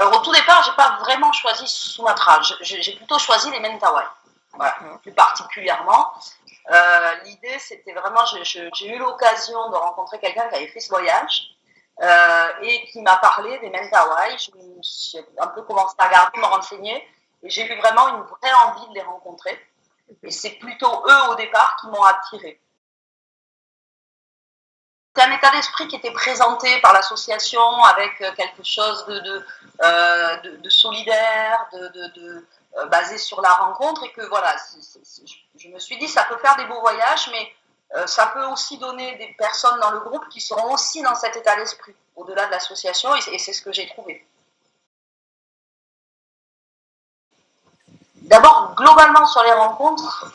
Alors, au tout départ, j'ai pas vraiment choisi Sumatra. J'ai plutôt choisi les Mentawai. Voilà, plus particulièrement. L'idée, c'était vraiment, j'ai eu l'occasion de rencontrer quelqu'un qui avait fait ce voyage et qui m'a parlé des Mentawai. J'ai un peu commencé à regarder, me renseigner, et j'ai eu vraiment une vraie envie de les rencontrer. Et c'est plutôt eux, au départ, qui m'ont attirée. C'est un état d'esprit qui était présenté par l'association avec quelque chose de solidaire, basé sur la rencontre, et que voilà, je me suis dit, ça peut faire des beaux voyages, mais ça peut aussi donner des personnes dans le groupe qui seront aussi dans cet état d'esprit, au-delà de l'association, et c'est ce que j'ai trouvé. D'abord, globalement sur les rencontres,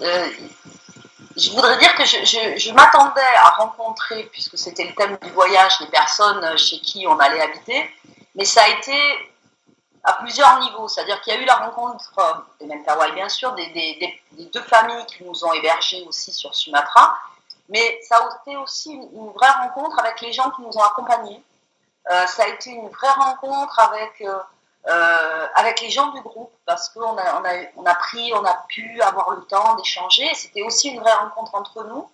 je voudrais dire que je m'attendais à rencontrer, puisque c'était le thème du voyage, des personnes chez qui on allait habiter, mais ça a été à plusieurs niveaux. C'est-à-dire qu'il y a eu la rencontre des Mentawai, bien sûr, des deux familles qui nous ont hébergés aussi sur Sumatra, mais ça a été aussi une vraie rencontre avec les gens qui nous ont accompagnés. Ça a été une vraie rencontre avec les gens du groupe, parce qu'on a pu avoir le temps d'échanger. C'était aussi une vraie rencontre entre nous.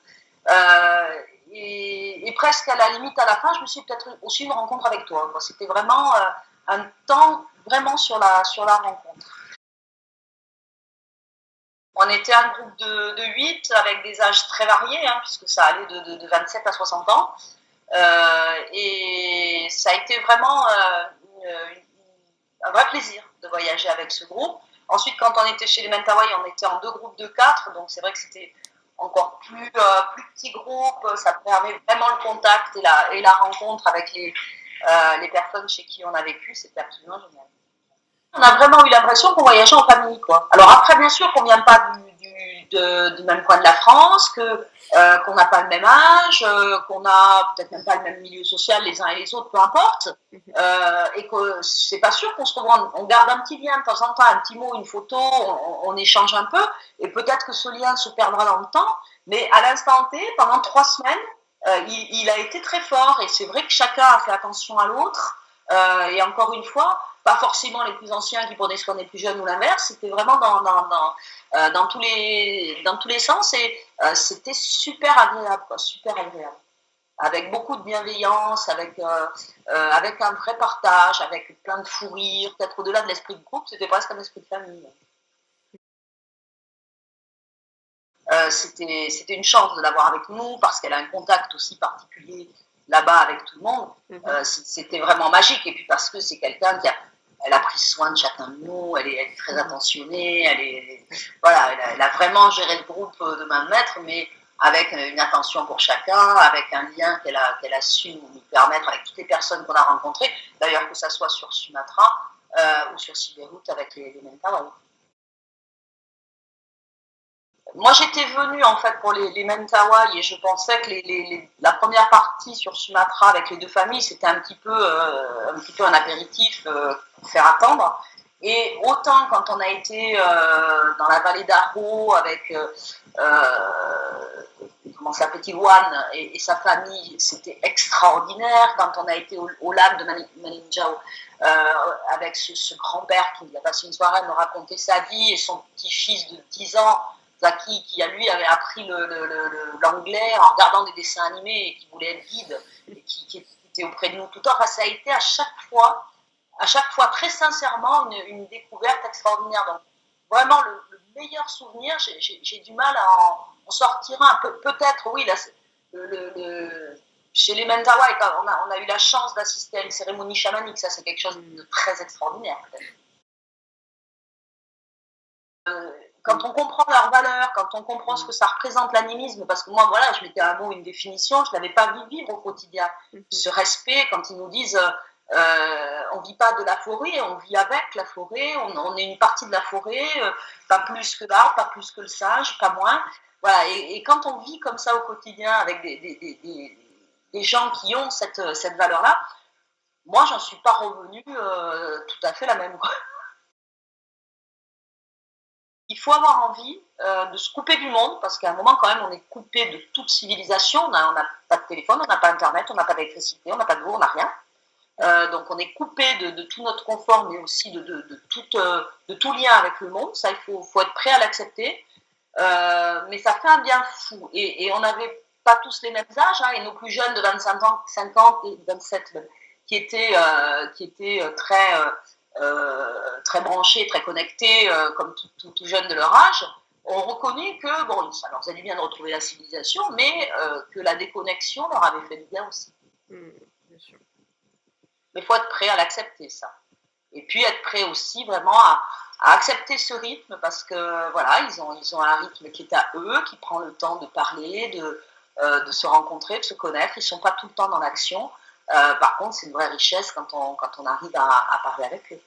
Et presque à la limite, à la fin, je me suis peut-être aussi une rencontre avec toi. C'était vraiment un temps vraiment sur la rencontre. On était un groupe de 8 avec des âges très variés, hein, puisque ça allait de 27 à 60 ans. Et ça a été vraiment un vrai plaisir de voyager avec ce groupe. Ensuite, quand on était chez les Mentawai, on était en 2 groupes de 4, donc c'est vrai que c'était encore plus petit groupe. Ça permet vraiment le contact et la rencontre avec les personnes chez qui on a vécu. C'était absolument génial. On a vraiment eu l'impression qu'on voyageait en famille, quoi. Alors après, bien sûr, qu'on ne vient pas du même coin de la France, qu'on n'a pas le même âge, qu'on n'a peut-être même pas le même milieu social les uns et les autres, peu importe, et que c'est pas sûr qu'on se revoit. On garde un petit lien de temps en temps, un petit mot, une photo, on échange un peu, et peut-être que ce lien se perdra dans le temps, mais à l'instant T, pendant 3 semaines, il a été très fort, et c'est vrai que chacun a fait attention à l'autre, et encore une fois, pas forcément les plus anciens qui prenaient soin des plus jeunes ou l'inverse, c'était vraiment dans tous les sens, et c'était super agréable, quoi, super agréable. Avec beaucoup de bienveillance, avec un vrai partage, avec plein de fou rire, peut-être au-delà de l'esprit de groupe, c'était presque un esprit de famille. C'était une chance de l'avoir avec nous, parce qu'elle a un contact aussi particulier là-bas avec tout le monde. C'était vraiment magique, et puis parce que c'est quelqu'un elle a pris soin de chacun de nous, elle est très attentionnée, voilà, elle a vraiment géré le groupe de main de maître, mais avec une attention pour chacun, avec un lien qu'elle a su nous permettre avec toutes les personnes qu'on a rencontrées, d'ailleurs que ça soit sur Sumatra ou sur Siberut avec les Mentawai. Moi, j'étais venue en fait pour les Mentawai, et je pensais que la première partie sur Sumatra avec les deux familles, c'était un petit peu un apéritif pour faire attendre. Et autant quand on a été dans la vallée d'Aro avec comment s'appelle, Iwan et sa famille, c'était extraordinaire. Quand on a été au lac de Malinjao avec ce grand-père qui a passé une soirée à me raconter sa vie, et son petit-fils de 10 ans, Zaki, qui à lui avait appris l'anglais en regardant des dessins animés et qui voulait être guide, et qui était auprès de nous tout le temps. Enfin, ça a été à chaque fois très sincèrement une découverte extraordinaire. Donc vraiment le meilleur souvenir, j'ai du mal à en sortir un. Peut-être, oui, là, chez les Mentawai, on a eu la chance d'assister à une cérémonie chamanique, ça c'est quelque chose de très extraordinaire. Quand on comprend leurs valeurs, quand on comprend ce que ça représente l'animisme, parce que moi, voilà, je mettais un mot, une définition, je ne l'avais pas vu vivre au quotidien. Ce respect, quand ils nous disent on ne vit pas de la forêt, on vit avec la forêt, on est une partie de la forêt, pas plus que l'arbre, pas plus que le singe, pas moins. Voilà, et quand on vit comme ça au quotidien avec des gens qui ont cette valeur-là, moi, j'en suis pas revenue tout à fait la même. Il faut avoir envie de se couper du monde, parce qu'à un moment, quand même, on est coupé de toute civilisation. On n'a pas de téléphone, on n'a pas Internet, on n'a pas d'électricité, on n'a pas de l'eau, on n'a rien. Donc on est coupé de tout notre confort, mais aussi de tout lien avec le monde. Ça, il faut être prêt à l'accepter. Mais ça fait un bien fou. Et on n'avait pas tous les mêmes âges, hein, et nos plus jeunes de 25 ans, 50 et 27, qui étaient très branchés, très connectés, comme tout jeune de leur âge, ont reconnu que bon, ça leur faisait du bien de retrouver la civilisation, mais que la déconnexion leur avait fait du bien aussi. Bien sûr. Mais il faut être prêt à l'accepter, ça. Et puis être prêt aussi vraiment à accepter ce rythme parce que voilà, ils ont un rythme qui est à eux, qui prend le temps de parler, de se rencontrer, de se connaître. Ils ne sont pas tout le temps dans l'action. Par contre, c'est une vraie richesse quand on arrive à parler avec eux.